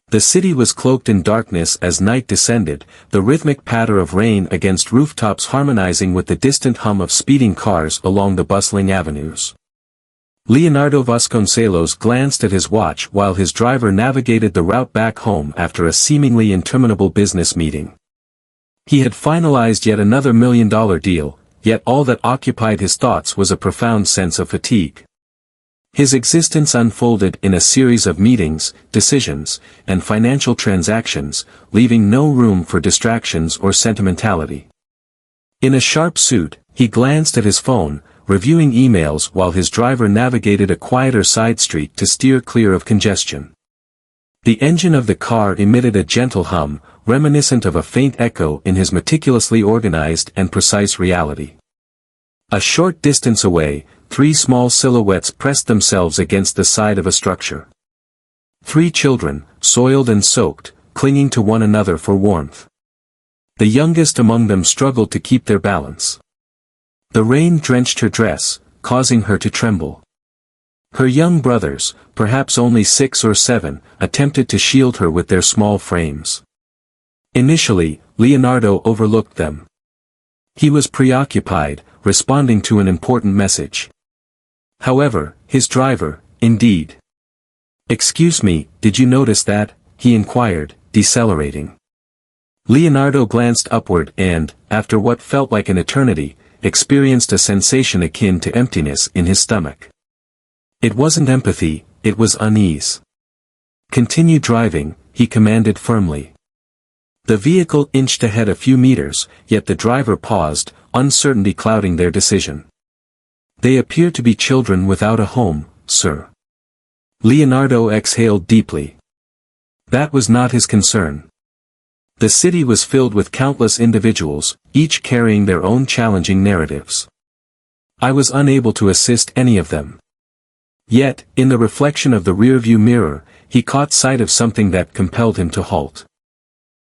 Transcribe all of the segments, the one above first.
The city was cloaked in darkness as night descended, the rhythmic patter of rain against rooftops harmonizing with the distant hum of speeding cars along the bustling avenues. Leonardo Vasconcelos glanced at his watch while his driver navigated the route back home after a seemingly interminable business meeting. He had finalized yet another $1 million deal, yet all that occupied his thoughts was a profound sense of fatigue. His existence unfolded in a series of meetings, decisions, and financial transactions, leaving no room for distractions or sentimentality. In a sharp suit, he glanced at his phone, reviewing emails while his driver navigated a quieter side street to steer clear of congestion. The engine of the car emitted a gentle hum, reminiscent of a faint echo in his meticulously organized and precise reality. A short distance away, 3 small silhouettes pressed themselves against the side of a structure. 3 children, soiled and soaked, clinging to one another for warmth. The youngest among them struggled to keep their balance. The rain drenched her dress, causing her to tremble. Her young brothers, perhaps only 6 or 7, attempted to shield her with their small frames. Initially, Leonardo overlooked them. He was preoccupied, responding to an important message. However, his driver, indeed. "Excuse me, did you notice that?" he inquired, decelerating. Leonardo glanced upward and, after what felt like an eternity, experienced a sensation akin to emptiness in his stomach. It wasn't empathy, it was unease. "Continue driving," he commanded firmly. The vehicle inched ahead a few meters, yet the driver paused, uncertainty clouding their decision. "They appear to be children without a home, sir." Leonardo exhaled deeply. That was not his concern. The city was filled with countless individuals, each carrying their own challenging narratives. I was unable to assist any of them. Yet, in the reflection of the rearview mirror, he caught sight of something that compelled him to halt.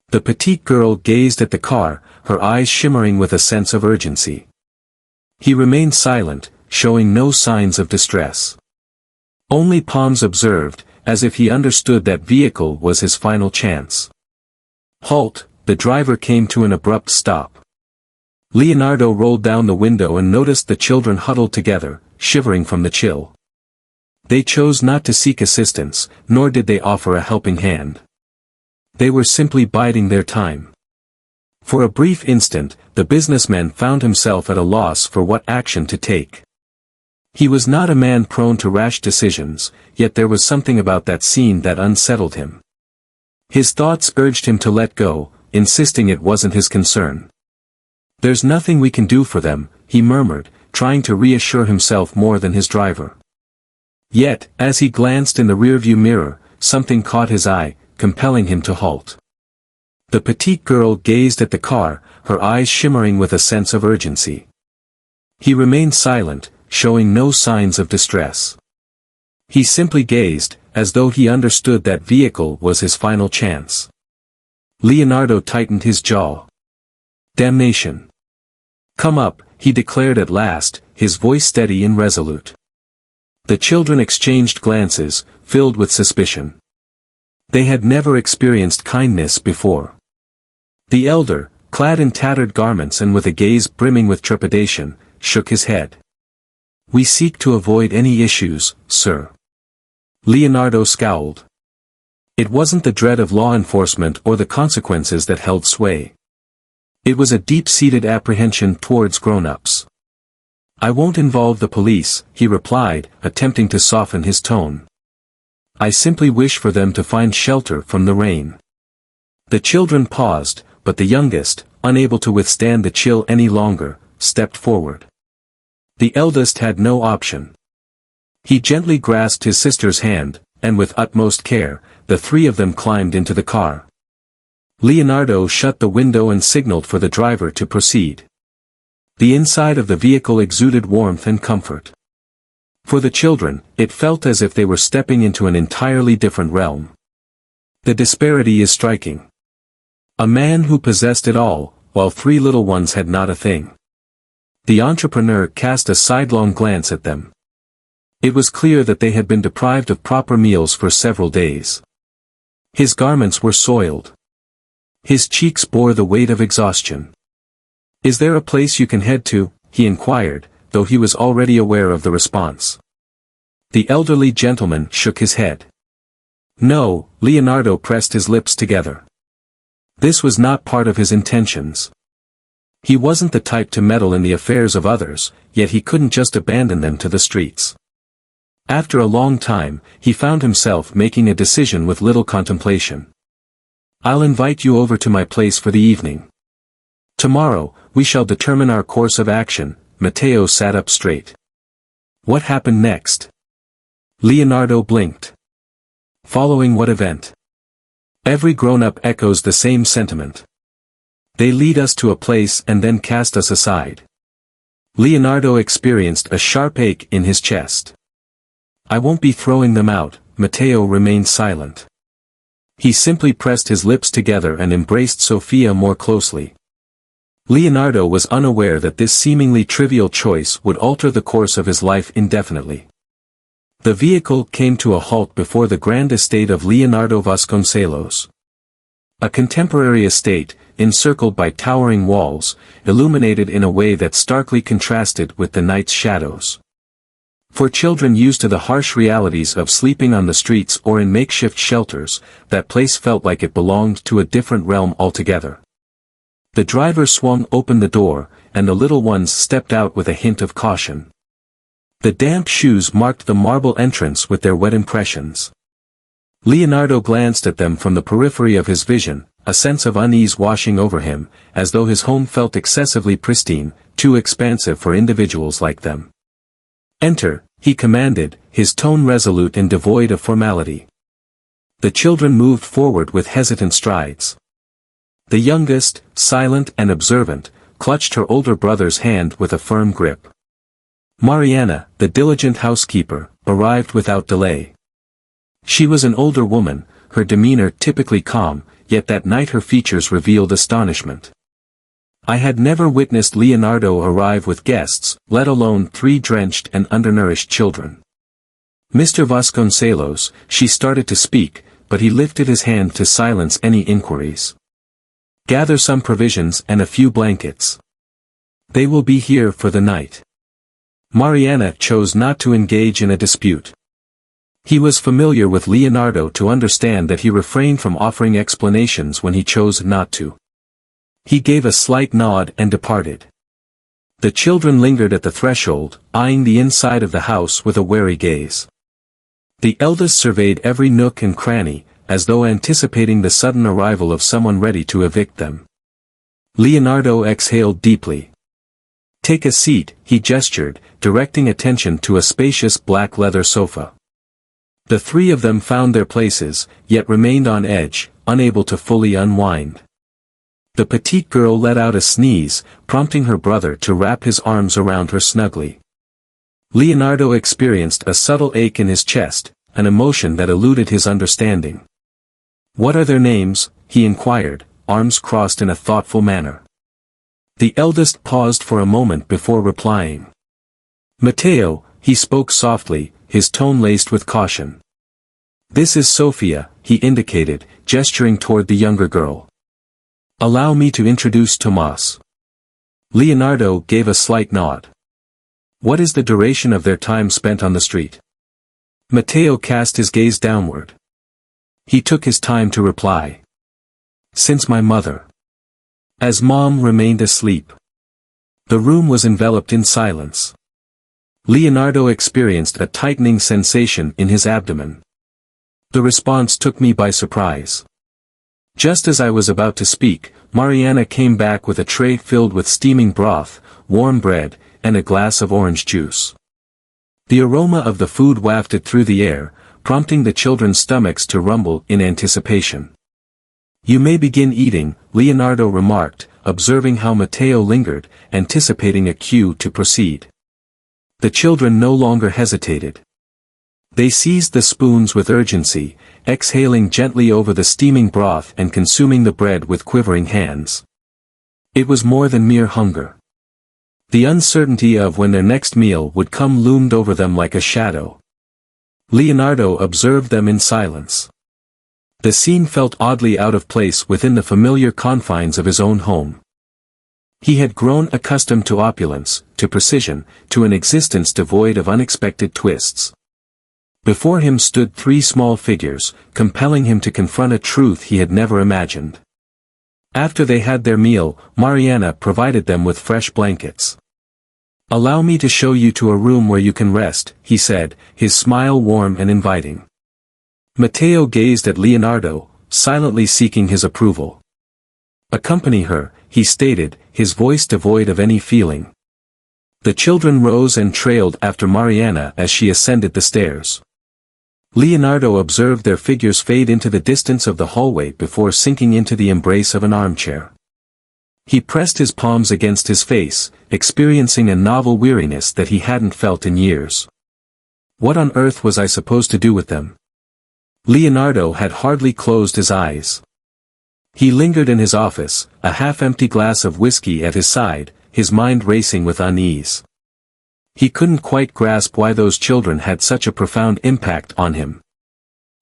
The petite girl gazed at the car, her eyes shimmering with a sense of urgency. He remained silent, showing no signs of distress. Only palms observed, as if he understood that vehicle was his final chance. "Halt!" The driver came to an abrupt stop. Leonardo rolled down the window and noticed the children huddled together, shivering from the chill. They chose not to seek assistance, nor did they offer a helping hand. They were simply biding their time. For a brief instant, the businessman found himself at a loss for what action to take. He was not a man prone to rash decisions, yet there was something about that scene that unsettled him. His thoughts urged him to let go, insisting it wasn't his concern. "There's nothing we can do for them," he murmured, trying to reassure himself more than his driver. Yet, as he glanced in the rearview mirror, something caught his eye, compelling him to halt. The petite girl gazed at the car, her eyes shimmering with a sense of urgency. He remained silent, showing no signs of distress. He simply gazed, as though he understood that vehicle was his final chance. Leonardo tightened his jaw. "Damnation. Come up," he declared at last, his voice steady and resolute. The children exchanged glances, filled with suspicion. They had never experienced kindness before. The elder, clad in tattered garments and with a gaze brimming with trepidation, shook his head. "We seek to avoid any issues, sir." Leonardo scowled. It wasn't the dread of law enforcement or the consequences that held sway. It was a deep-seated apprehension towards grown-ups. "I won't involve the police," he replied, attempting to soften his tone. "I simply wish for them to find shelter from the rain." The children paused, but the youngest, unable to withstand the chill any longer, stepped forward. The eldest had no option. He gently grasped his sister's hand, and with utmost care, the 3 of them climbed into the car. Leonardo shut the window and signaled for the driver to proceed. The inside of the vehicle exuded warmth and comfort. For the children, it felt as if they were stepping into an entirely different realm. The disparity is striking. A man who possessed it all, while 3 little ones had not a thing. The entrepreneur cast a sidelong glance at them. It was clear that they had been deprived of proper meals for several days. His garments were soiled. His cheeks bore the weight of exhaustion. "Is there a place you can head to?" he inquired, though he was already aware of the response. The elderly gentleman shook his head. No, Leonardo pressed his lips together. This was not part of his intentions. He wasn't the type to meddle in the affairs of others, yet he couldn't just abandon them to the streets. After a long time, he found himself making a decision with little contemplation. "I'll invite you over to my place for the evening. Tomorrow, we shall determine our course of action." Matteo sat up straight. What happened next? Leonardo blinked. Following what event? Every grown-up echoes the same sentiment. They lead us to a place and then cast us aside. Leonardo experienced a sharp ache in his chest. "I won't be throwing them out." Matteo remained silent. He simply pressed his lips together and embraced Sofia more closely. Leonardo was unaware that this seemingly trivial choice would alter the course of his life indefinitely. The vehicle came to a halt before the grand estate of Leonardo Vasconcelos. A contemporary estate, encircled by towering walls, illuminated in a way that starkly contrasted with the night's shadows. For children used to the harsh realities of sleeping on the streets or in makeshift shelters, that place felt like it belonged to a different realm altogether. The driver swung open the door, and the little ones stepped out with a hint of caution. The damp shoes marked the marble entrance with their wet impressions. Leonardo glanced at them from the periphery of his vision, a sense of unease washing over him, as though his home felt excessively pristine, too expansive for individuals like them. "Enter," he commanded, his tone resolute and devoid of formality. The children moved forward with hesitant strides. The youngest, silent and observant, clutched her older brother's hand with a firm grip. Mariana, the diligent housekeeper, arrived without delay. She was an older woman, her demeanor typically calm, yet that night her features revealed astonishment. I had never witnessed Leonardo arrive with guests, let alone 3 drenched and undernourished children. "Mr. Vasconcelos," she started to speak, but he lifted his hand to silence any inquiries. "Gather some provisions and a few blankets. They will be here for the night." Mariana chose not to engage in a dispute. He was familiar with Leonardo to understand that he refrained from offering explanations when he chose not to. He gave a slight nod and departed. The children lingered at the threshold, eyeing the inside of the house with a wary gaze. The eldest surveyed every nook and cranny, as though anticipating the sudden arrival of someone ready to evict them. Leonardo exhaled deeply. "Take a seat," he gestured, directing attention to a spacious black leather sofa. The 3 of them found their places, yet remained on edge, unable to fully unwind. The petite girl let out a sneeze, prompting her brother to wrap his arms around her snugly. Leonardo experienced a subtle ache in his chest, an emotion that eluded his understanding. "What are their names?" he inquired, arms crossed in a thoughtful manner. The eldest paused for a moment before replying. "Matteo," he spoke softly, his tone laced with caution. "This is Sofia," he indicated, gesturing toward the younger girl. "Allow me to introduce Tomas." Leonardo gave a slight nod. "What is the duration of their time spent on the street?" Matteo cast his gaze downward. He took his time to reply. "Since my mother." As Mom remained asleep. The room was enveloped in silence. Leonardo experienced a tightening sensation in his abdomen. The response took me by surprise. Just as I was about to speak, Mariana came back with a tray filled with steaming broth, warm bread, and a glass of orange juice. The aroma of the food wafted through the air, prompting the children's stomachs to rumble in anticipation. "You may begin eating," Leonardo remarked, observing how Matteo lingered, anticipating a cue to proceed. The children no longer hesitated. They seized the spoons with urgency, exhaling gently over the steaming broth and consuming the bread with quivering hands. It was more than mere hunger. The uncertainty of when their next meal would come loomed over them like a shadow. Leonardo observed them in silence. The scene felt oddly out of place within the familiar confines of his own home. He had grown accustomed to opulence, to precision, to an existence devoid of unexpected twists. Before him stood three small figures, compelling him to confront a truth he had never imagined. After they had their meal, Mariana provided them with fresh blankets. "Allow me to show you to a room where you can rest," he said, his smile warm and inviting. Matteo gazed at Leonardo, silently seeking his approval. "Accompany her," he stated, his voice devoid of any feeling. The children rose and trailed after Mariana as she ascended the stairs. Leonardo observed their figures fade into the distance of the hallway before sinking into the embrace of an armchair. He pressed his palms against his face, experiencing a novel weariness that he hadn't felt in years. What on earth was I supposed to do with them? Leonardo had hardly closed his eyes. He lingered in his office, a half-empty glass of whiskey at his side, his mind racing with unease. He couldn't quite grasp why those children had such a profound impact on him.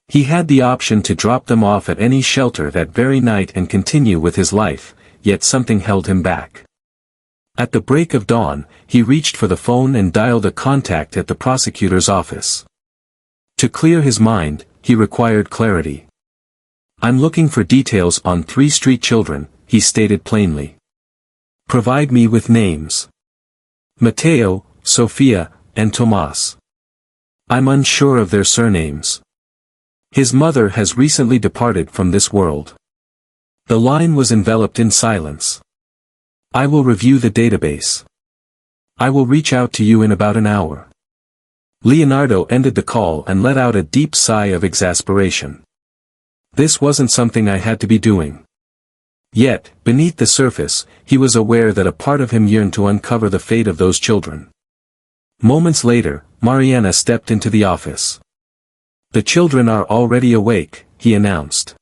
He had the option to drop them off at any shelter that very night and continue with his life, yet something held him back. At the break of dawn, he reached for the phone and dialed a contact at the prosecutor's office. To clear his mind, he required clarity. "I'm looking for details on 3 street children," he stated plainly. "Provide me with names. Matteo, Sofia, and Tomas. I'm unsure of their surnames. His mother has recently departed from this world." The line was enveloped in silence. "I will review the database. I will reach out to you in about an hour." Leonardo ended the call and let out a deep sigh of exasperation. This wasn't something I had to be doing. Yet, beneath the surface, he was aware that a part of him yearned to uncover the fate of those children. Moments later, Mariana stepped into the office. "The children are already awake," he announced.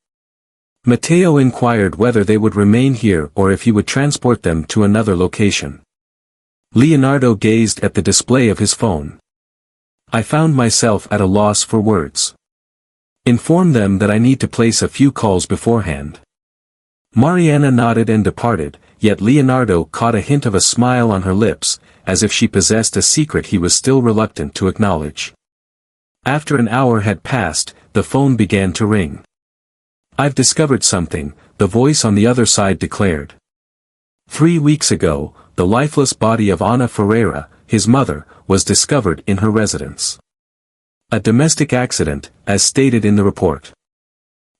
Matteo inquired whether they would remain here or if he would transport them to another location. Leonardo gazed at the display of his phone. "I found myself at a loss for words. Inform them that I need to place a few calls beforehand." Mariana nodded and departed, yet Leonardo caught a hint of a smile on her lips, as if she possessed a secret he was still reluctant to acknowledge. After an hour had passed, the phone began to ring. "I've discovered something," the voice on the other side declared. 3 weeks ago, the lifeless body of Ana Ferreira, his mother, was discovered in her residence. A domestic accident, as stated in the report.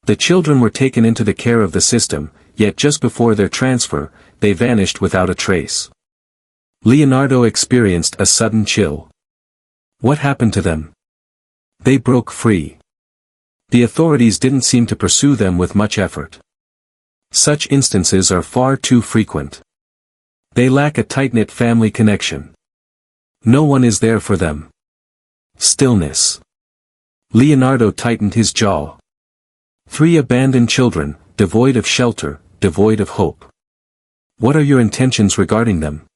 The children were taken into the care of the system, yet just before their transfer, they vanished without a trace. Leonardo experienced a sudden chill. What happened to them? They broke free. The authorities didn't seem to pursue them with much effort. Such instances are far too frequent. They lack a tight-knit family connection. No one is there for them. Stillness. Leonardo tightened his jaw. 3 abandoned children, devoid of shelter, devoid of hope. What are your intentions regarding them?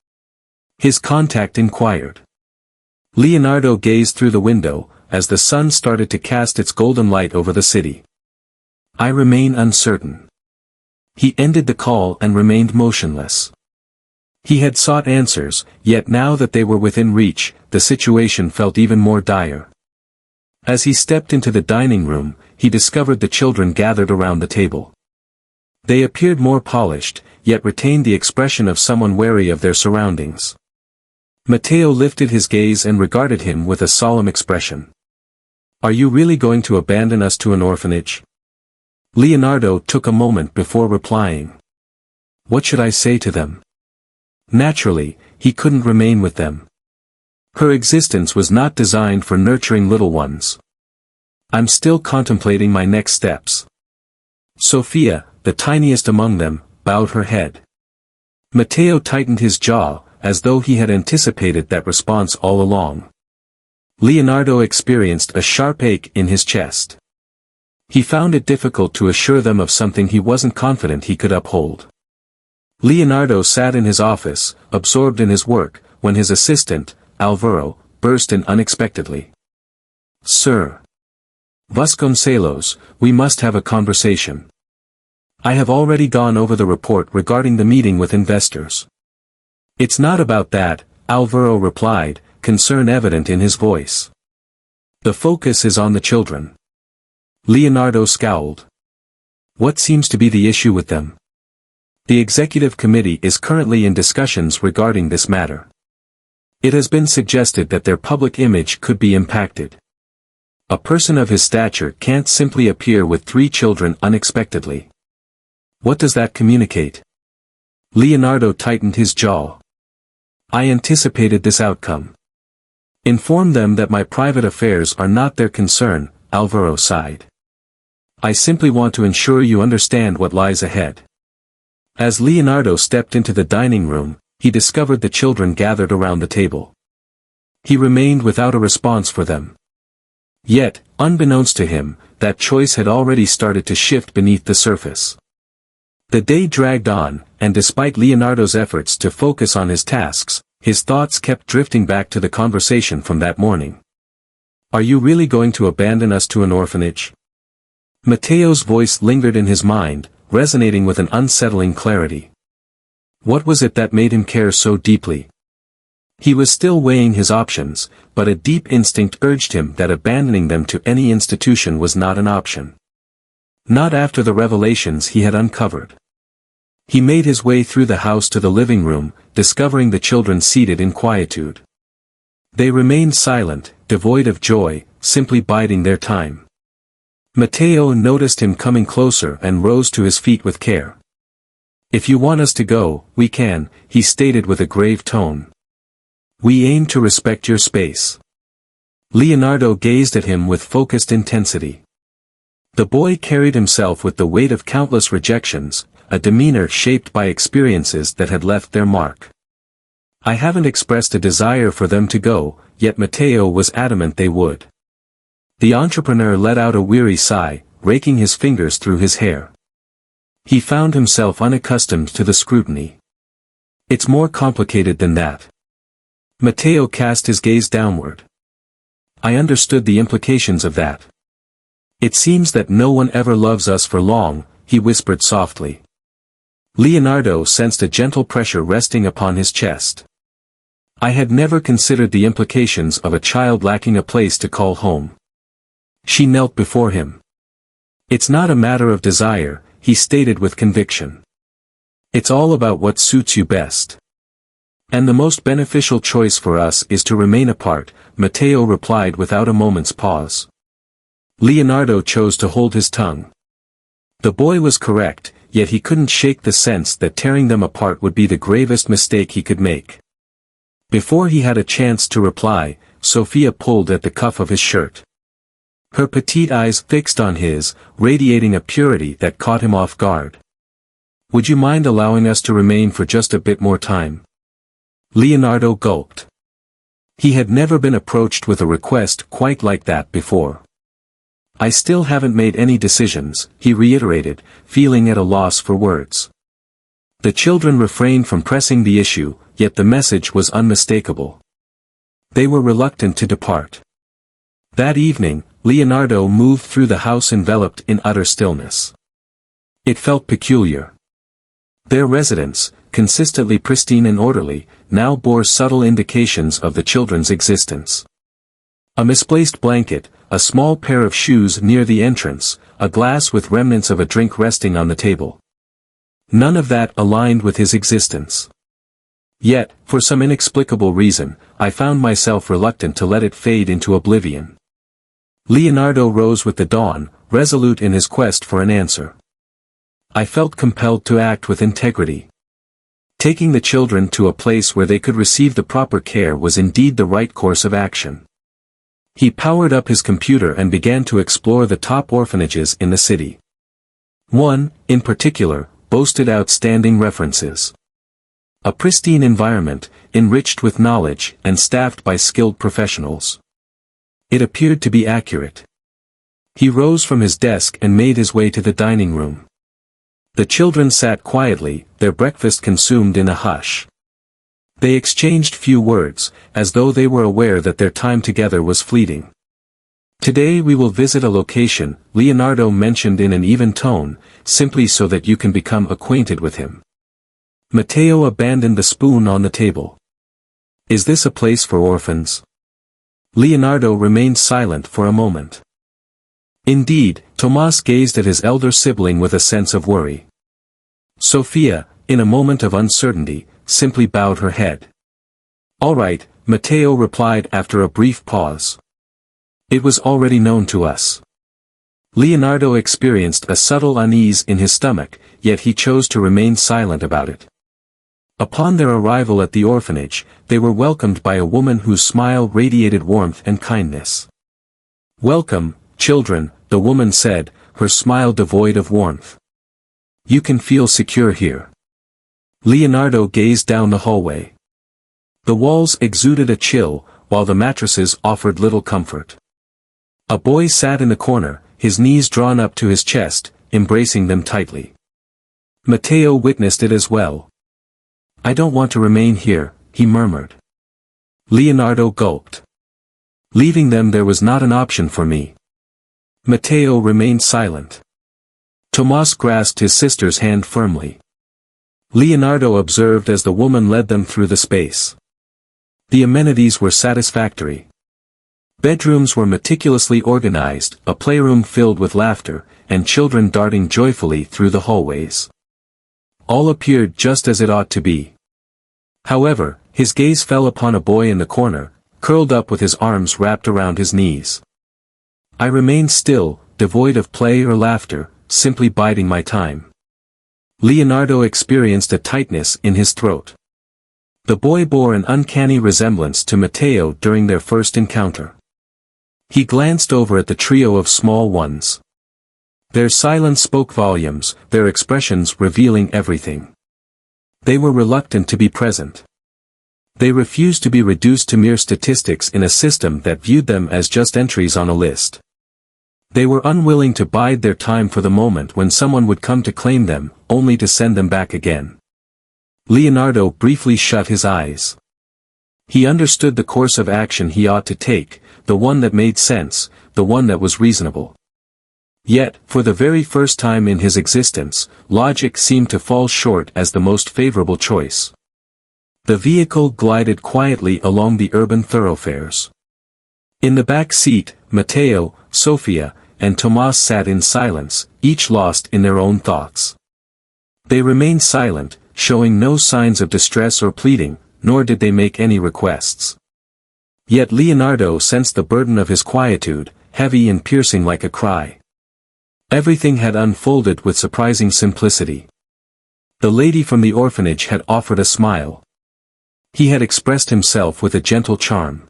His contact inquired. Leonardo gazed through the window, as the sun started to cast its golden light over the city. I remain uncertain. He ended the call and remained motionless. He had sought answers, yet now that they were within reach, the situation felt even more dire. As he stepped into the dining room, he discovered the children gathered around the table. They appeared more polished, yet retained the expression of someone wary of their surroundings. Matteo lifted his gaze and regarded him with a solemn expression. Are you really going to abandon us to an orphanage? Leonardo took a moment before replying. What should I say to them? Naturally, he couldn't remain with them. Her existence was not designed for nurturing little ones. I'm still contemplating my next steps. Sofia, the tiniest among them, bowed her head. Matteo tightened his jaw, as though he had anticipated that response all along. Leonardo experienced a sharp ache in his chest. He found it difficult to assure them of something he wasn't confident he could uphold. Leonardo sat in his office, absorbed in his work, when his assistant, Alvaro, burst in unexpectedly. Sir. Vasconcelos, we must have a conversation. I have already gone over the report regarding the meeting with investors. It's not about that, Alvaro replied, concern evident in his voice. The focus is on the children. Leonardo scowled. What seems to be the issue with them? The executive committee is currently in discussions regarding this matter. It has been suggested that their public image could be impacted. A person of his stature can't simply appear with 3 children unexpectedly. What does that communicate? Leonardo tightened his jaw. I anticipated this outcome. Inform them that my private affairs are not their concern, Alvaro sighed. I simply want to ensure you understand what lies ahead. As Leonardo stepped into the dining room, he discovered the children gathered around the table. He remained without a response for them. Yet, unbeknownst to him, that choice had already started to shift beneath the surface. The day dragged on, and despite Leonardo's efforts to focus on his tasks, his thoughts kept drifting back to the conversation from that morning. Are you really going to abandon us to an orphanage? Mateo's voice lingered in his mind, resonating with an unsettling clarity. What was it that made him care so deeply? He was still weighing his options, but a deep instinct urged him that abandoning them to any institution was not an option. Not after the revelations he had uncovered. He made his way through the house to the living room, discovering the children seated in quietude. They remained silent, devoid of joy, simply biding their time. Mateo noticed him coming closer and rose to his feet with care. If you want us to go, we can, he stated with a grave tone. We aim to respect your space. Leonardo gazed at him with focused intensity. The boy carried himself with the weight of countless rejections, a demeanor shaped by experiences that had left their mark. I haven't expressed a desire for them to go, yet Mateo was adamant they would. The entrepreneur let out a weary sigh, raking his fingers through his hair. He found himself unaccustomed to the scrutiny. It's more complicated than that. Mateo cast his gaze downward. I understood the implications of that. It seems that no one ever loves us for long, he whispered softly. Leonardo sensed a gentle pressure resting upon his chest. I had never considered the implications of a child lacking a place to call home. She knelt before him. It's not a matter of desire, he stated with conviction. It's all about what suits you best. And the most beneficial choice for us is to remain apart, Mateo replied without a moment's pause. Leonardo chose to hold his tongue. The boy was correct, yet he couldn't shake the sense that tearing them apart would be the gravest mistake he could make. Before he had a chance to reply, Sophia pulled at the cuff of his shirt. Her petite eyes fixed on his, radiating a purity that caught him off guard. Would you mind allowing us to remain for just a bit more time? Leonardo gulped. He had never been approached with a request quite like that before. I still haven't made any decisions, he reiterated, feeling at a loss for words. The children refrained from pressing the issue, yet the message was unmistakable. They were reluctant to depart. That evening, Leonardo moved through the house enveloped in utter stillness. It felt peculiar. Their residence, consistently pristine and orderly, now bore subtle indications of the children's existence. A misplaced blanket, a small pair of shoes near the entrance, a glass with remnants of a drink resting on the table. None of that aligned with his existence. Yet, for some inexplicable reason, I found myself reluctant to let it fade into oblivion. Leonardo rose with the dawn, resolute in his quest for an answer. I felt compelled to act with integrity. Taking the children to a place where they could receive the proper care was indeed the right course of action. He powered up his computer and began to explore the top orphanages in the city. One, in particular, boasted outstanding references. A pristine environment, enriched with knowledge and staffed by skilled professionals. It appeared to be accurate. He rose from his desk and made his way to the dining room. The children sat quietly, their breakfast consumed in a hush. They exchanged few words, as though they were aware that their time together was fleeting. Today we will visit a location, Leonardo mentioned in an even tone, simply so that you can become acquainted with him. Matteo abandoned the spoon on the table. Is this a place for orphans? Leonardo remained silent for a moment. Indeed, Tomas gazed at his elder sibling with a sense of worry. Sofia, in a moment of uncertainty, simply bowed her head. All right, Matteo replied after a brief pause. It was already known to us. Leonardo experienced a subtle unease in his stomach, yet he chose to remain silent about it. Upon their arrival at the orphanage, they were welcomed by a woman whose smile radiated warmth and kindness. Welcome, children, the woman said, her smile devoid of warmth. You can feel secure here. Leonardo gazed down the hallway. The walls exuded a chill, while the mattresses offered little comfort. A boy sat in the corner, his knees drawn up to his chest, embracing them tightly. Matteo witnessed it as well. I don't want to remain here, he murmured. Leonardo gulped. Leaving them there was not an option for me. Matteo remained silent. Tomas grasped his sister's hand firmly. Leonardo observed as the woman led them through the space. The amenities were satisfactory. Bedrooms were meticulously organized, a playroom filled with laughter, and children darting joyfully through the hallways. All appeared just as it ought to be. However, his gaze fell upon a boy in the corner, curled up with his arms wrapped around his knees. I remained still, devoid of play or laughter, simply biding my time. Leonardo experienced a tightness in his throat. The boy bore an uncanny resemblance to Matteo during their first encounter. He glanced over at the trio of small ones. Their silence spoke volumes, their expressions revealing everything. They were reluctant to be present. They refused to be reduced to mere statistics in a system that viewed them as just entries on a list. They were unwilling to bide their time for the moment when someone would come to claim them, only to send them back again. Leonardo briefly shut his eyes. He understood the course of action he ought to take, the one that made sense, the one that was reasonable. Yet, for the very first time in his existence, logic seemed to fall short as the most favorable choice. The vehicle glided quietly along the urban thoroughfares. In the back seat, Matteo, Sofia, and Tomas sat in silence, each lost in their own thoughts. They remained silent, showing no signs of distress or pleading, nor did they make any requests. Yet Leonardo sensed the burden of his quietude, heavy and piercing like a cry. Everything had unfolded with surprising simplicity. The lady from the orphanage had offered a smile. He had expressed himself with a gentle charm.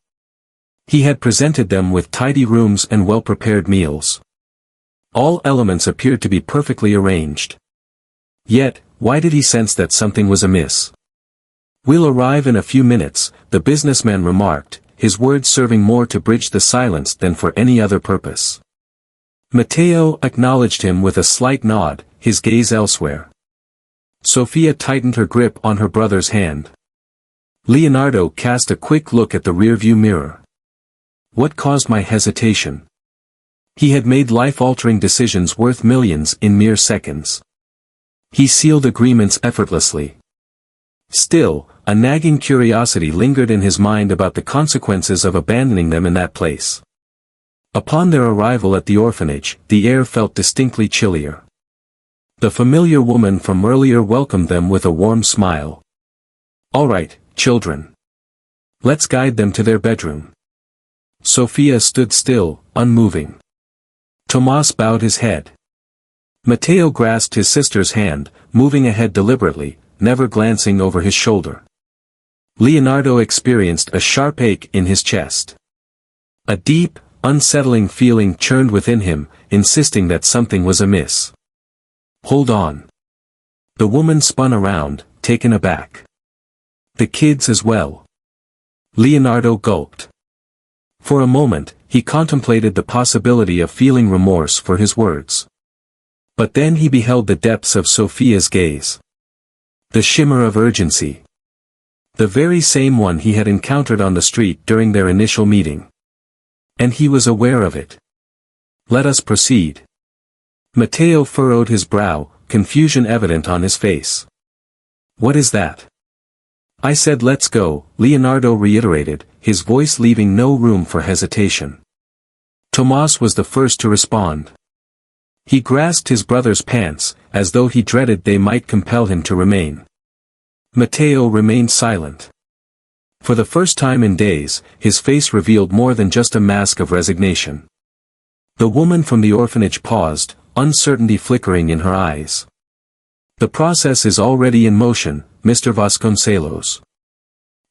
He had presented them with tidy rooms and well-prepared meals. All elements appeared to be perfectly arranged. Yet, why did he sense that something was amiss? We'll arrive in a few minutes, the businessman remarked, his words serving more to bridge the silence than for any other purpose. Matteo acknowledged him with a slight nod, his gaze elsewhere. Sofia tightened her grip on her brother's hand. Leonardo cast a quick look at the rearview mirror. What caused my hesitation? He had made life-altering decisions worth millions in mere seconds. He sealed agreements effortlessly. Still, a nagging curiosity lingered in his mind about the consequences of abandoning them in that place. Upon their arrival at the orphanage, the air felt distinctly chillier. The familiar woman from earlier welcomed them with a warm smile. All right, children. Let's guide them to their bedroom. Sofia stood still, unmoving. Tomas bowed his head. Matteo grasped his sister's hand, moving ahead deliberately, never glancing over his shoulder. Leonardo experienced a sharp ache in his chest. A deep, unsettling feeling churned within him, insisting that something was amiss. Hold on. The woman spun around, taken aback. The kids as well. Leonardo gulped. For a moment, he contemplated the possibility of feeling remorse for his words. But then he beheld the depths of Sofia's gaze. The shimmer of urgency. The very same one he had encountered on the street during their initial meeting. And he was aware of it. Let us proceed. Matteo furrowed his brow, confusion evident on his face. What is that? I said let's go, Leonardo reiterated, his voice leaving no room for hesitation. Tomas was the first to respond. He grasped his brother's pants, as though he dreaded they might compel him to remain. Matteo remained silent. For the first time in days, his face revealed more than just a mask of resignation. The woman from the orphanage paused, uncertainty flickering in her eyes. The process is already in motion, Mr. Vasconcelos.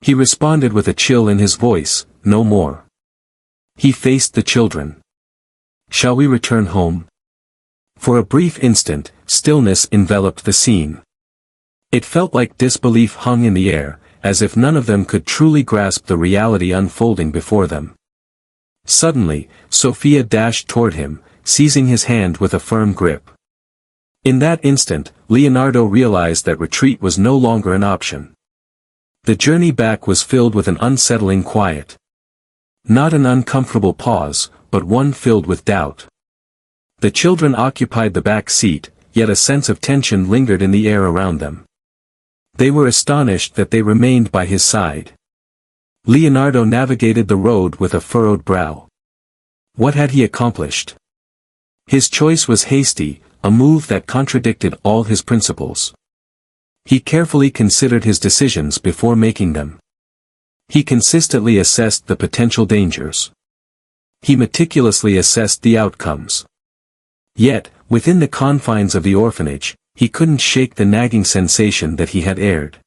He responded with a chill in his voice, no more. He faced the children. Shall we return home? For a brief instant, stillness enveloped the scene. It felt like disbelief hung in the air, as if none of them could truly grasp the reality unfolding before them. Suddenly, Sophia dashed toward him, seizing his hand with a firm grip. In that instant, Leonardo realized that retreat was no longer an option. The journey back was filled with an unsettling quiet. Not an uncomfortable pause, but one filled with doubt. The children occupied the back seat, yet a sense of tension lingered in the air around them. They were astonished that they remained by his side. Leonardo navigated the road with a furrowed brow. What had he accomplished? His choice was hasty, a move that contradicted all his principles. He carefully considered his decisions before making them. He consistently assessed the potential dangers. He meticulously assessed the outcomes. Yet, within the confines of the orphanage, he couldn't shake the nagging sensation that he had aired.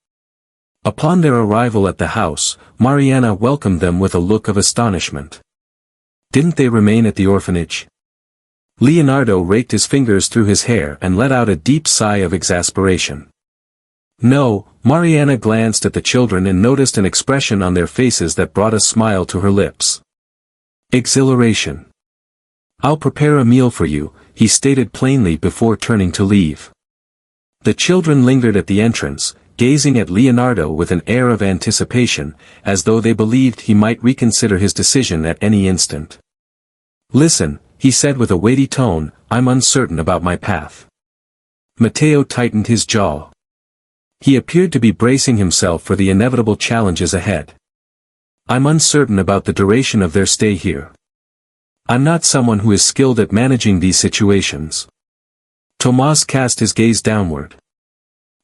Upon their arrival at the house, Mariana welcomed them with a look of astonishment. Didn't they remain at the orphanage? Leonardo raked his fingers through his hair and let out a deep sigh of exasperation. No, Mariana glanced at the children and noticed an expression on their faces that brought a smile to her lips. Exhilaration. I'll prepare a meal for you, he stated plainly before turning to leave. The children lingered at the entrance, gazing at Leonardo with an air of anticipation, as though they believed he might reconsider his decision at any instant. Listen, he said with a weighty tone, I'm uncertain about my path. Matteo tightened his jaw. He appeared to be bracing himself for the inevitable challenges ahead. I'm uncertain about the duration of their stay here. I'm not someone who is skilled at managing these situations. Tomas cast his gaze downward.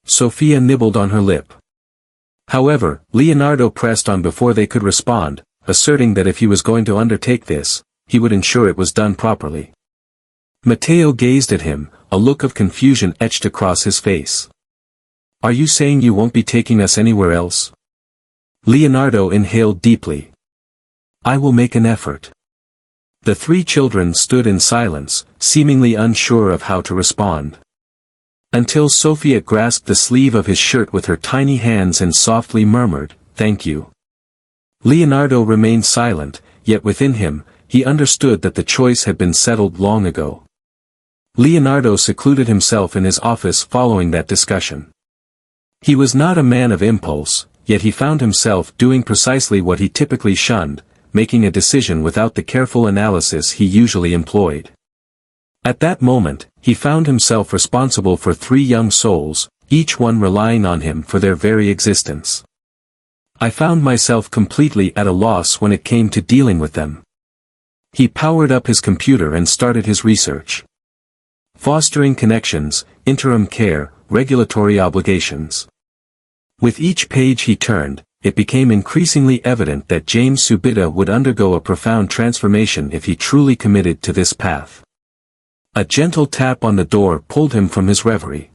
Sophia nibbled on her lip. However, Leonardo pressed on before they could respond, asserting that if he was going to undertake this, he would ensure it was done properly. Matteo gazed at him, a look of confusion etched across his face. Are you saying you won't be taking us anywhere else? Leonardo inhaled deeply. I will make an effort. The three children stood in silence, seemingly unsure of how to respond. Until Sophia grasped the sleeve of his shirt with her tiny hands and softly murmured, "Thank you." Leonardo remained silent, yet within him, he understood that the choice had been settled long ago. Leonardo secluded himself in his office following that discussion. He was not a man of impulse, yet he found himself doing precisely what he typically shunned, making a decision without the careful analysis he usually employed. At that moment, he found himself responsible for three young souls, each one relying on him for their very existence. I found myself completely at a loss when it came to dealing with them. He powered up his computer and started his research. Fostering connections, interim care, regulatory obligations. With each page he turned, it became increasingly evident that James Subita would undergo a profound transformation if he truly committed to this path. A gentle tap on the door pulled him from his reverie.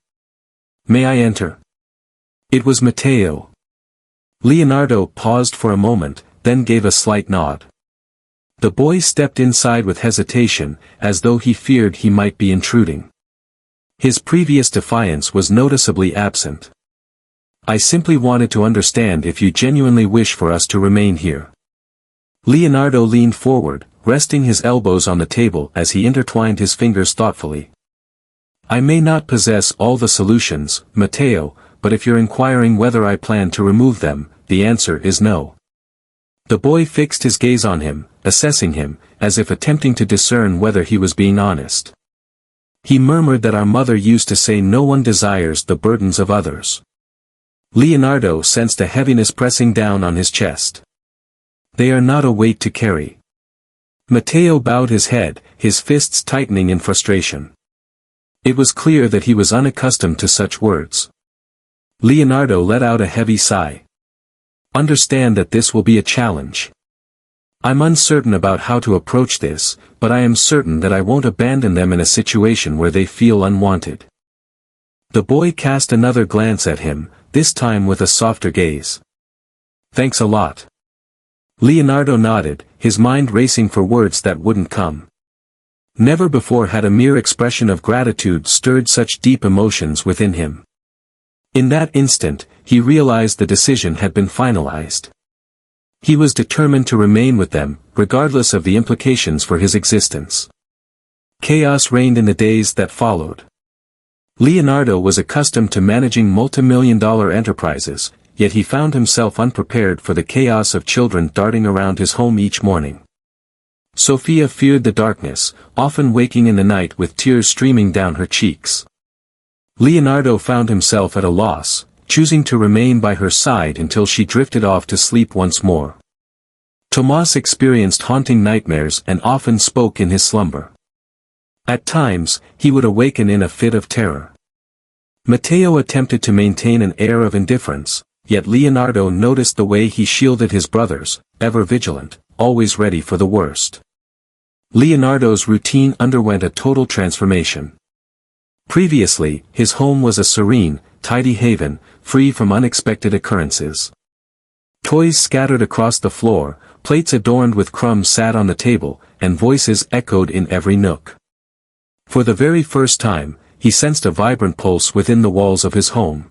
May I enter? It was Matteo. Leonardo paused for a moment, then gave a slight nod. The boy stepped inside with hesitation, as though he feared he might be intruding. His previous defiance was noticeably absent. I simply wanted to understand if you genuinely wish for us to remain here. Leonardo leaned forward, resting his elbows on the table as he intertwined his fingers thoughtfully. I may not possess all the solutions, Matteo, but if you're inquiring whether I plan to remove them, the answer is no. The boy fixed his gaze on him, assessing him, as if attempting to discern whether he was being honest. He murmured that our mother used to say no one desires the burdens of others. Leonardo sensed a heaviness pressing down on his chest. They are not a weight to carry. Matteo bowed his head, his fists tightening in frustration. It was clear that he was unaccustomed to such words. Leonardo let out a heavy sigh. Understand that this will be a challenge. I'm uncertain about how to approach this, but I am certain that I won't abandon them in a situation where they feel unwanted. The boy cast another glance at him, this time with a softer gaze. Thanks a lot. Leonardo nodded, his mind racing for words that wouldn't come. Never before had a mere expression of gratitude stirred such deep emotions within him. In that instant, he realized the decision had been finalized. He was determined to remain with them, regardless of the implications for his existence. Chaos reigned in the days that followed. Leonardo was accustomed to managing multi-million-dollar enterprises, yet he found himself unprepared for the chaos of children darting around his home each morning. Sophia feared the darkness, often waking in the night with tears streaming down her cheeks. Leonardo found himself at a loss, choosing to remain by her side until she drifted off to sleep once more. Tomas experienced haunting nightmares and often spoke in his slumber. At times, he would awaken in a fit of terror. Matteo attempted to maintain an air of indifference, yet Leonardo noticed the way he shielded his brothers, ever vigilant, always ready for the worst. Leonardo's routine underwent a total transformation. Previously, his home was a serene, tidy haven, free from unexpected occurrences. Toys scattered across the floor, plates adorned with crumbs sat on the table, and voices echoed in every nook. For the very first time, he sensed a vibrant pulse within the walls of his home.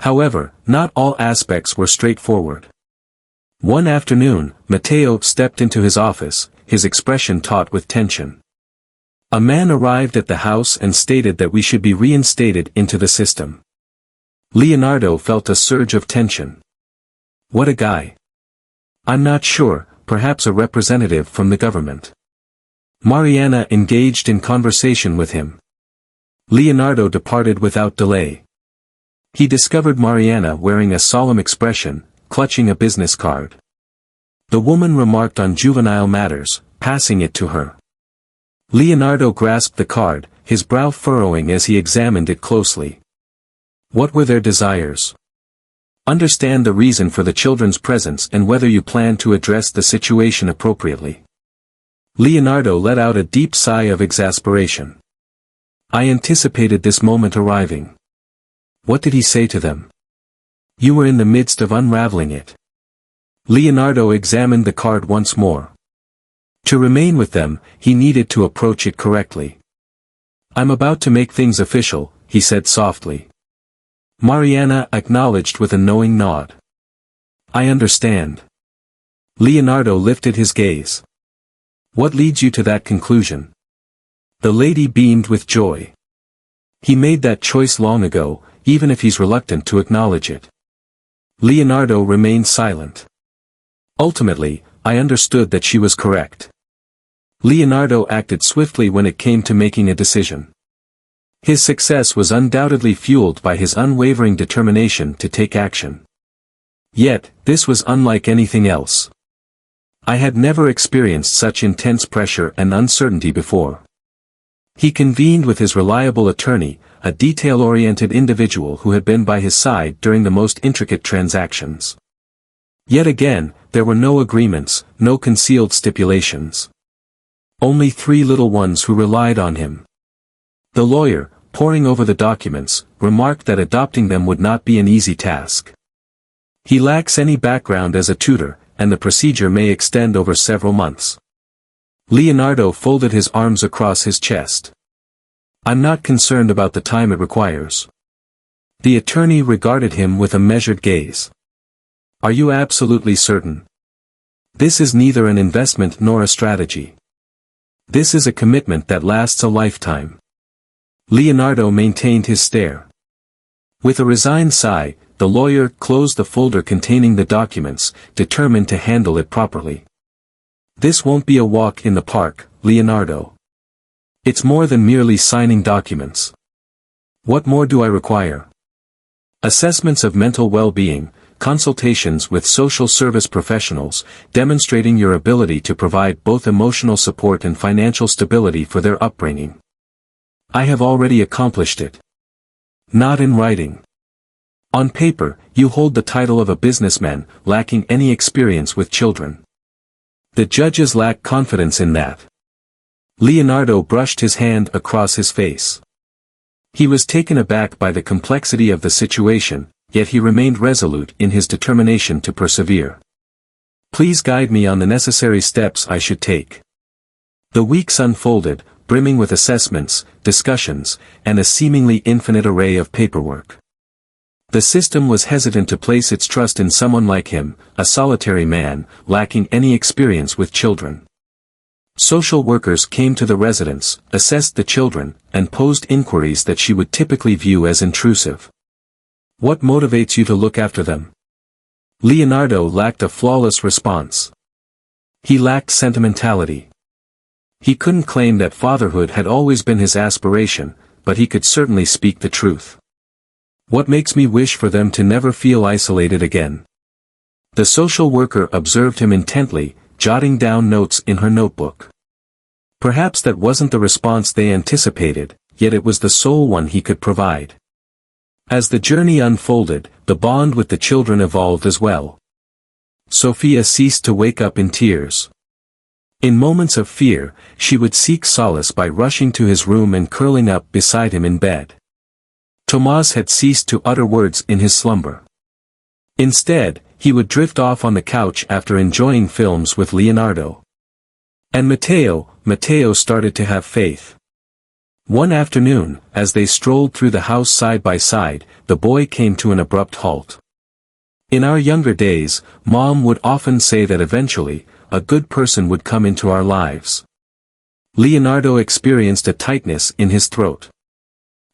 However, not all aspects were straightforward. One afternoon, Matteo stepped into his office, his expression taut with tension. A man arrived at the house and stated that we should be reinstated into the system. Leonardo felt a surge of tension. What a guy. I'm not sure, perhaps a representative from the government. Mariana engaged in conversation with him. Leonardo departed without delay. He discovered Mariana wearing a solemn expression, clutching a business card. The woman remarked on juvenile matters, passing it to her. Leonardo grasped the card, his brow furrowing as he examined it closely. What were their desires? Understand the reason for the children's presence and whether you plan to address the situation appropriately. Leonardo let out a deep sigh of exasperation. I anticipated this moment arriving. What did he say to them? You were in the midst of unraveling it. Leonardo examined the card once more. To remain with them, he needed to approach it correctly. I'm about to make things official, he said softly. Mariana acknowledged with a knowing nod. I understand. Leonardo lifted his gaze. What leads you to that conclusion? The lady beamed with joy. He made that choice long ago, even if he's reluctant to acknowledge it. Leonardo remained silent. Ultimately, I understood that she was correct. Leonardo acted swiftly when it came to making a decision. His success was undoubtedly fueled by his unwavering determination to take action. Yet, this was unlike anything else. I had never experienced such intense pressure and uncertainty before. He convened with his reliable attorney, a detail-oriented individual who had been by his side during the most intricate transactions. Yet again, there were no agreements, no concealed stipulations. Only 3 little ones who relied on him. The lawyer, poring over the documents, remarked that adopting them would not be an easy task. He lacks any background as a tutor, and the procedure may extend over several months. Leonardo folded his arms across his chest. I'm not concerned about the time it requires. The attorney regarded him with a measured gaze. Are you absolutely certain? This is neither an investment nor a strategy. This is a commitment that lasts a lifetime. Leonardo maintained his stare. With a resigned sigh, the lawyer closed the folder containing the documents, determined to handle it properly. This won't be a walk in the park, Leonardo. It's more than merely signing documents. What more do I require? Assessments of mental well-being, consultations with social service professionals, demonstrating your ability to provide both emotional support and financial stability for their upbringing. I have already accomplished it. Not in writing. On paper, you hold the title of a businessman, lacking any experience with children. The judges lack confidence in that. Leonardo brushed his hand across his face. He was taken aback by the complexity of the situation, yet he remained resolute in his determination to persevere. Please guide me on the necessary steps I should take. The weeks unfolded, brimming with assessments, discussions, and a seemingly infinite array of paperwork. The system was hesitant to place its trust in someone like him, a solitary man, lacking any experience with children. Social workers came to the residence, assessed the children, and posed inquiries that she would typically view as intrusive. What motivates you to look after them? Leonardo lacked a flawless response. He lacked sentimentality. He couldn't claim that fatherhood had always been his aspiration, but he could certainly speak the truth. What makes me wish for them to never feel isolated again? The social worker observed him intently, jotting down notes in her notebook. Perhaps that wasn't the response they anticipated, yet it was the sole one he could provide. As the journey unfolded, the bond with the children evolved as well. Sophia ceased to wake up in tears. In moments of fear, she would seek solace by rushing to his room and curling up beside him in bed. Tomas had ceased to utter words in his slumber. Instead, he would drift off on the couch after enjoying films with Leonardo. And Matteo started to have faith. One afternoon, as they strolled through the house side by side, the boy came to an abrupt halt. In our younger days, Mom would often say that eventually, a good person would come into our lives. Leonardo experienced a tightness in his throat.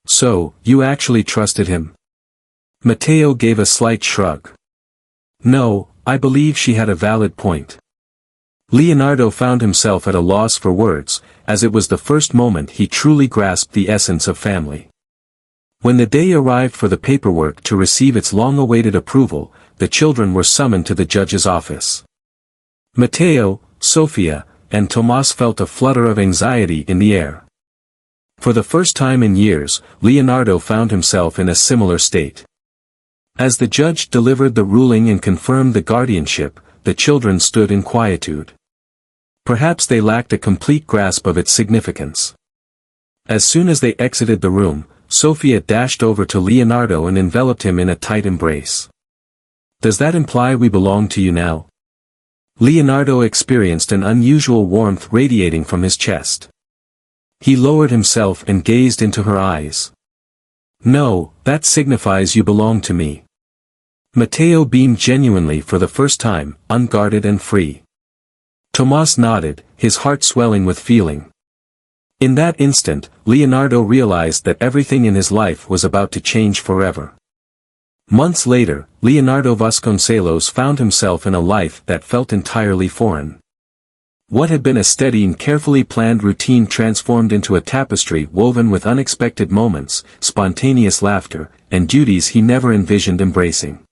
So, you actually trusted him? Matteo gave a slight shrug. No, I believe she had a valid point. Leonardo found himself at a loss for words, as it was the first moment he truly grasped the essence of family. When the day arrived for the paperwork to receive its long-awaited approval, the children were summoned to the judge's office. Matteo, Sophia, and Tomas felt a flutter of anxiety in the air. For the first time in years, Leonardo found himself in a similar state. As the judge delivered the ruling and confirmed the guardianship, the children stood in quietude. Perhaps they lacked a complete grasp of its significance. As soon as they exited the room, Sophia dashed over to Leonardo and enveloped him in a tight embrace. Does that imply we belong to you now? Leonardo experienced an unusual warmth radiating from his chest. He lowered himself and gazed into her eyes. No, that signifies you belong to me. Matteo beamed genuinely for the first time, unguarded and free. Tomas nodded, his heart swelling with feeling. In that instant, Leonardo realized that everything in his life was about to change forever. Months later, Leonardo Vasconcelos found himself in a life that felt entirely foreign. What had been a steady and carefully planned routine transformed into a tapestry woven with unexpected moments, spontaneous laughter, and duties he never envisioned embracing.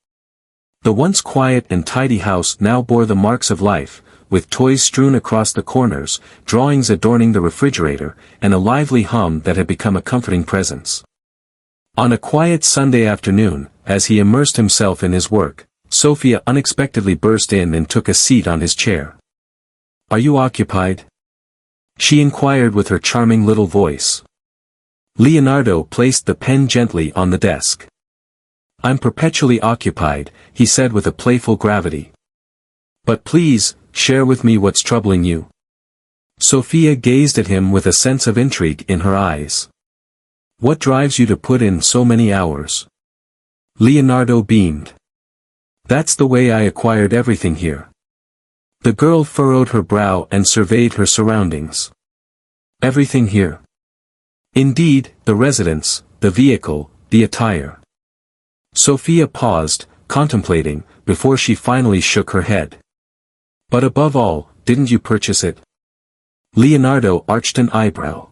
The once quiet and tidy house now bore the marks of life, with toys strewn across the corners, drawings adorning the refrigerator, and a lively hum that had become a comforting presence. On a quiet Sunday afternoon, as he immersed himself in his work, Sophia unexpectedly burst in and took a seat on his chair. Are you occupied? She inquired with her charming little voice. Leonardo placed the pen gently on the desk. I'm perpetually occupied, he said with a playful gravity. But please, share with me what's troubling you. Sophia gazed at him with a sense of intrigue in her eyes. What drives you to put in so many hours? Leonardo beamed. That's the way I acquired everything here. The girl furrowed her brow and surveyed her surroundings. Everything here. Indeed, the residence, the vehicle, the attire. Sophia paused, contemplating, before she finally shook her head. But above all, didn't you purchase it? Leonardo arched an eyebrow.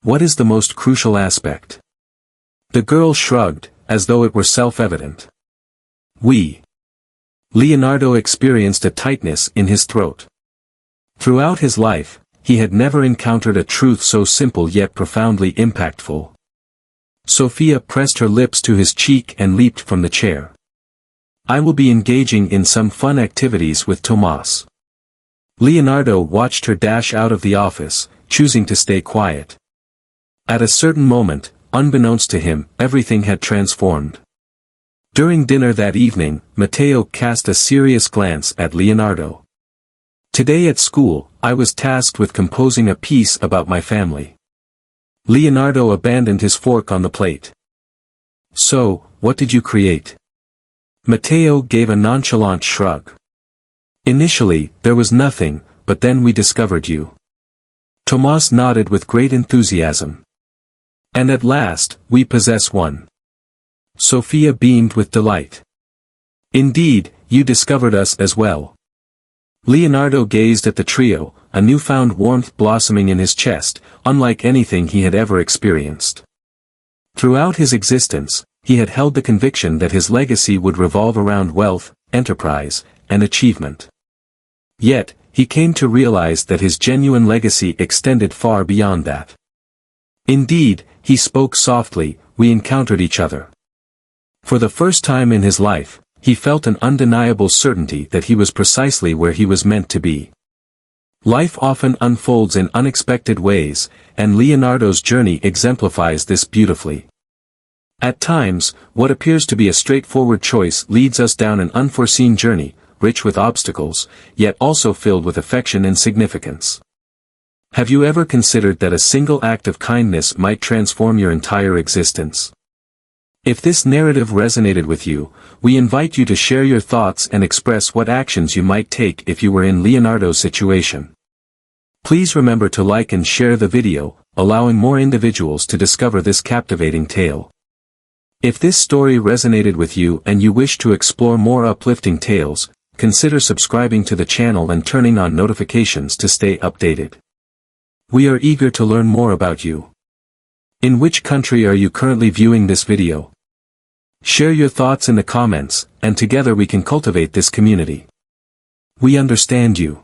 What is the most crucial aspect? The girl shrugged, as though it were self-evident. Leonardo experienced a tightness in his throat. Throughout his life, he had never encountered a truth so simple yet profoundly impactful. Sophia pressed her lips to his cheek and leaped from the chair. I will be engaging in some fun activities with Tomas. Leonardo watched her dash out of the office, choosing to stay quiet. At a certain moment, unbeknownst to him, everything had transformed. During dinner that evening, Matteo cast a serious glance at Leonardo. Today at school, I was tasked with composing a piece about my family. Leonardo abandoned his fork on the plate. So, what did you create? Matteo gave a nonchalant shrug. Initially, there was nothing, but then we discovered you. Tomas nodded with great enthusiasm. And at last, we possess one. Sophia beamed with delight. Indeed, you discovered us as well. Leonardo gazed at the trio, a newfound warmth blossoming in his chest, unlike anything he had ever experienced. Throughout his existence, he had held the conviction that his legacy would revolve around wealth, enterprise, and achievement. Yet, he came to realize that his genuine legacy extended far beyond that. Indeed, he spoke softly, we encountered each other. For the first time in his life, he felt an undeniable certainty that he was precisely where he was meant to be. Life often unfolds in unexpected ways, and Leonardo's journey exemplifies this beautifully. At times, what appears to be a straightforward choice leads us down an unforeseen journey, rich with obstacles, yet also filled with affection and significance. Have you ever considered that a single act of kindness might transform your entire existence? If this narrative resonated with you, we invite you to share your thoughts and express what actions you might take if you were in Leonardo's situation. Please remember to like and share the video, allowing more individuals to discover this captivating tale. If this story resonated with you and you wish to explore more uplifting tales, consider subscribing to the channel and turning on notifications to stay updated. We are eager to learn more about you. In which country are you currently viewing this video? Share your thoughts in the comments, and together we can cultivate this community. We understand you.